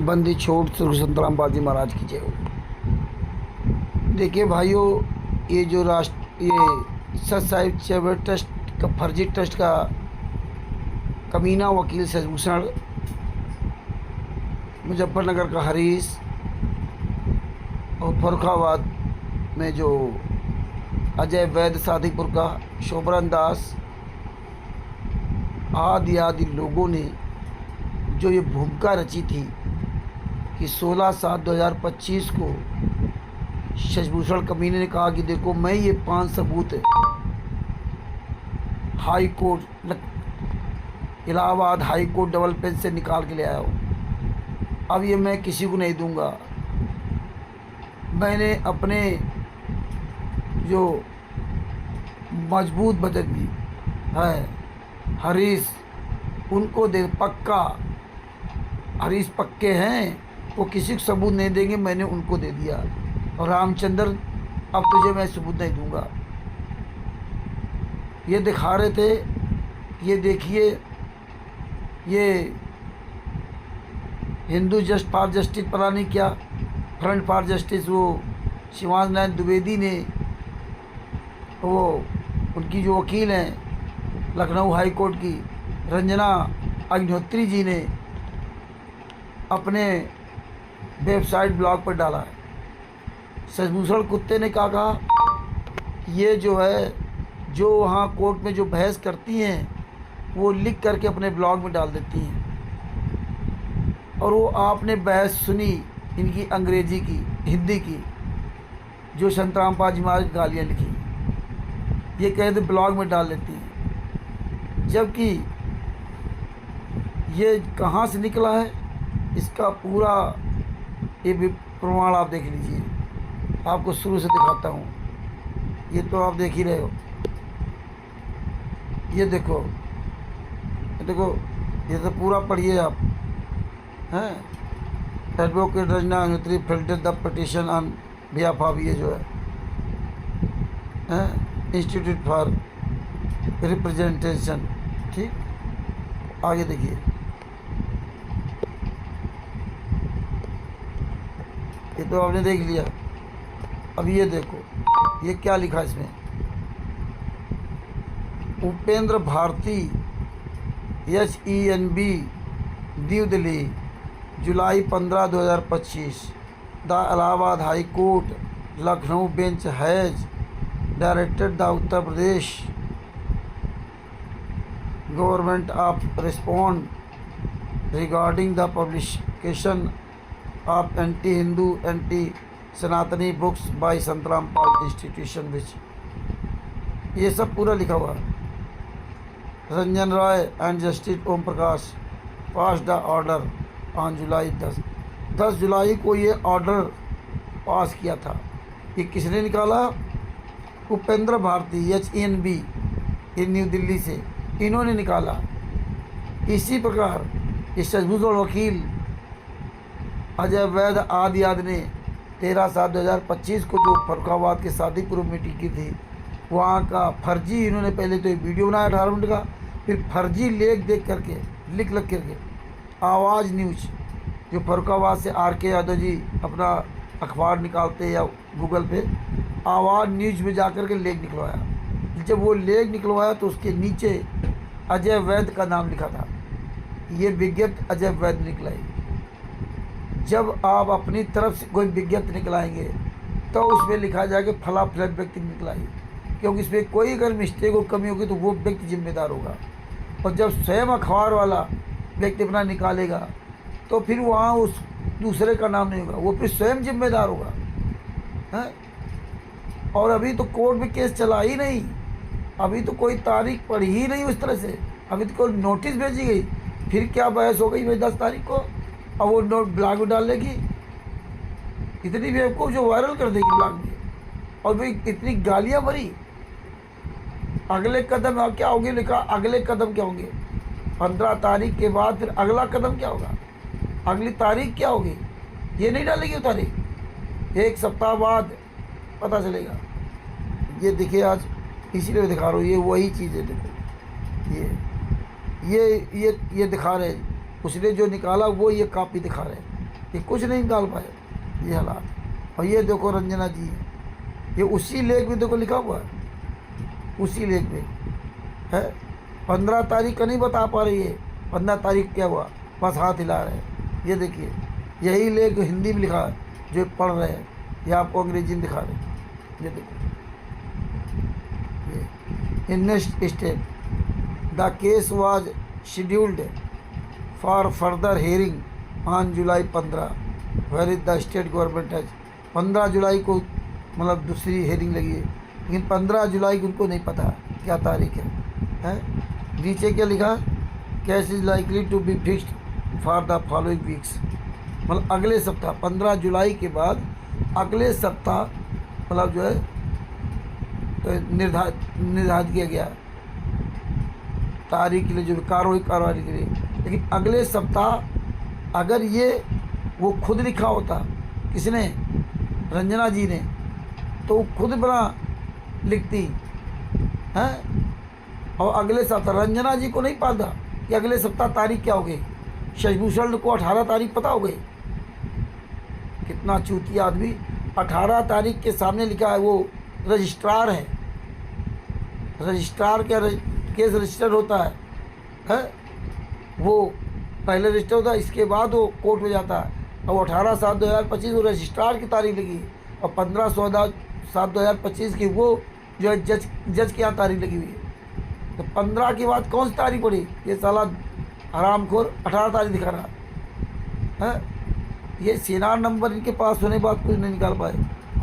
बंदी छोड़ श्री संतराम बाजी महाराज की जय हो। देखिए भाइयों, ये जो ये सच साहिब चैरिटेबल ट्रस्ट का फर्जी ट्रस्ट का कमीना वकील शशिभूषण, मुजफ्फरनगर का हरीश और फर्रुखाबाद में जो अजय वैद्य, सादीपुर का शोभरन दास आदि लोगों ने जो ये भूमिका रची थी कि 16/7/2025 को शशिभूषण कमीने ने कहा कि देखो, मैं ये 5 सबूत high court, Allahabad high court double bench से निकाल के ले आया हूँ, अब ये मैं किसी को नहीं दूंगा। मैंने अपने जो मजबूत बजट भी है हरीश, उनको दे, पक्का हरीश पक्के हैं, वो किसी को सबूत नहीं देंगे, मैंने उनको दे दिया। और रामचंद्र, अब तुझे मैं सबूत नहीं दूंगा। ये दिखा रहे थे, ये देखिए, ये हिंदू जस्ट फॉर जस्टिस पता नहीं क्या, फ्रंट फॉर जस्टिस, वो शिवानंद नारायण द्विवेदी ने, वो उनकी जो वकील हैं लखनऊ हाई कोर्ट की रंजना अग्निहोत्री जी ने अपने वेबसाइट ब्लॉग पर डाला है। शशिभूषण कुत्ते ने क्या कहा, ये जो है, जो वहाँ कोर्ट में जो बहस करती हैं वो लिख करके अपने ब्लॉग में डाल देती हैं, और वो आपने बहस सुनी इनकी अंग्रेजी की, हिंदी की, जो संतराम बाजी महाराज की गालियाँ लिखी, ये कहते ब्लॉग में डाल देती हैं। जबकि ये कहाँ से निकला है, इसका पूरा ये भी प्रमाण आप देख लीजिए। आपको शुरू से दिखाता हूँ, ये तो आप देख ही रहे हो। ये देखो, ये देखो, ये तो पूरा पढ़िए आप, हैं। Advocate Ranjana Agnihotri filter the petition on behalf of, ये जो है इंस्टीट्यूट फॉर रिप्रेजेंटेशन, ठीक। आगे देखिए, ये तो आपने देख लिया। अब ये देखो, ये क्या लिखा इसमें, Upendra Bharti HENB new Delhi July 15, 2025। The Allahabad high court Lucknow bench has directed the Uttar Pradesh government of respond regarding the publication of anti Hindu anti Sanatani books by Santram Pal institution which, ये सब पूरा लिखा हुआ है। Ranjan Roy and justice Om Prakash pass the order on July 10 जुलाई को ये ऑर्डर पास किया था। ये किसने निकाला, उपेंद्र भारती HENB इन न्यू दिल्ली से, इन्होंने निकाला। इसी प्रकार इस शशिभूषण वकील अजय वैद्य आदि ने 13/7/2025 को जो फर्रुखाबाद के सादीपुर में मीटिंग की थी, वहाँ का फर्जी, इन्होंने पहले तो एक वीडियो बनाया 18 मिनट का, फिर फर्जी लेख देख करके, लिख करके आवाज़ न्यूज, जो फर्रुखाबाद से RK यादव जी अपना अखबार निकालते हैं या गूगल पे, आवाज़ न्यूज में जा कर के लेख निकलवाया। जब वो लेख निकलवाया तो उसके नीचे अजय वैद्य का नाम लिखा था। ये विज्ञप्ति अजय वैद्य निकलाई। जब आप अपनी तरफ से कोई विज्ञप्ति निकलाएंगे तो उसमें लिखा जाएगा फला फला व्यक्ति निकलाई, क्योंकि इसमें कोई अगर मिस्टेक और कमी होगी तो वो व्यक्ति जिम्मेदार होगा। और जब स्वयं अखबार वाला व्यक्ति अपना निकालेगा तो फिर वहाँ उस दूसरे का नाम नहीं होगा, वो फिर स्वयं जिम्मेदार होगा, हैं। और अभी तो कोर्ट में केस चला ही नहीं, अभी तो कोई तारीख पड़ी ही नहीं उस तरह से, अभी तो कोई नोटिस भेजी गई, फिर क्या बहस हो गई भाई 10 तारीख को, अब वो नोट ब्लॉग में डाल देगी, इतनी बेवकूफ़ जो वायरल कर देगी ब्लॉग में, और भाई इतनी गालियाँ भरी। अगले कदम क्या होंगे, लिखा अगले कदम क्या होंगे, 15 तारीख के बाद फिर अगला कदम क्या होगा, अगली तारीख क्या होगी, ये नहीं डालेगी वो तारीख, 1 सप्ताह बाद पता चलेगा। ये देखिए, आज इसीलिए दिखा रहा हूँ, ये वही चीज़ है। देखो, ये दिखा रहे, उसने जो निकाला वो ये कॉपी दिखा रहे। ये कुछ नहीं निकाल पाए, ये हालात। और ये देखो रंजना जी है, ये उसी लेख में देखो लिखा हुआ है, उसी लेख में है। 15 तारीख का नहीं बता पा रही है 15 तारीख क्या हुआ, बस हाथ हिला रहे हैं। ये देखिए यही लेख हिंदी में लिखा है जो पढ़ रहे हैं, ये आपको अंग्रेजी में दिखा रहे हैं। ये देखो in next step the case was scheduled for further hearing on July 15 where is the state government has 15 जुलाई को मतलब दूसरी हेयरिंग लगी है, लेकिन 15 जुलाई को उनको नहीं पता क्या तारीख है। नीचे क्या लिखा, case is likely to be fixed for the following weeks, मतलब अगले सप्ताह 15 जुलाई के बाद अगले सप्ताह मतलब जो है तो निर्धारित किया गया तारीख के लिए, जो कार्रवाई के लिए। लेकिन अगले सप्ताह अगर ये वो खुद लिखा होता, किसने, रंजना जी ने, तो वो खुद बना लिखती हैं। और अगले सप्ताह रंजना जी को नहीं पता कि अगले सप्ताह तारीख क्या हो गई, शशिभूषण को 18 तारीख पता हो गई। कितना चूतिया आदमी, 18 तारीख के सामने लिखा है, वो रजिस्ट्रार है, रजिस्ट्रार क्या केस रजिस्टर होता है, वो पहले रजिस्टर होता है, इसके बाद वो कोर्ट में जाता है। और 18/7/2025 वो रजिस्ट्रार की तारीख लगी, और 15/7/2025 की वो जो है जज के यहाँ तारीख लगी हुई है। तो 15 के बाद कौन सी तारीख पड़ी, ये साला हरामखोर 18 तारीख दिखा रहा है। ये सीनार नंबर इनके पास होने के बाद कुछ नहीं निकाल पाए।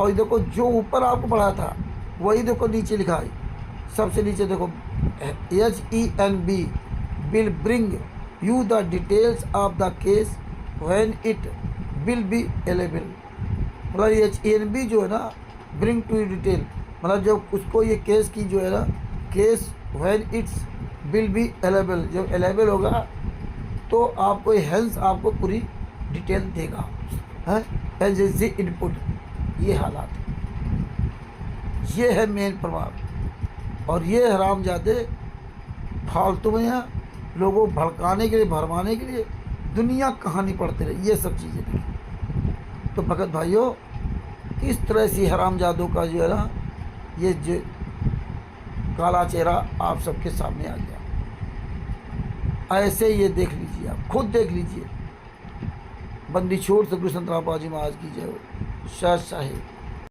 और देखो जो ऊपर आपको पढ़ा था वही देखो नीचे लिखा है, सबसे नीचे देखो HENB will bring you the details of the case when it will be available। मतलब HENB जो है ना, bring to you detail, मतलब जब उसको ये केस की जो है ना, case when it's will be available, जब अवेलेबल होगा तो आपको हेल्थ आपको पूरी डिटेल देगा, है एजेंसी इनपुट। ये हालात, ये है मेन प्रभाव। और ये हरामजादे फालतू में यहाँ लोगों भड़काने के लिए, भरमाने के लिए दुनिया कहानी पढ़ते रहे, ये सब चीज़ें देखी। तो भगत भाइयों, इस तरह से हरामजादों का जो है ना, ये जो काला चेहरा आप सबके सामने आ गया। ऐसे ये देख लीजिए, आप खुद देख लीजिए। बंदी छोड़ सदगुरु संत राम बाबा जी महाराज की जय हो। शाह साहिब।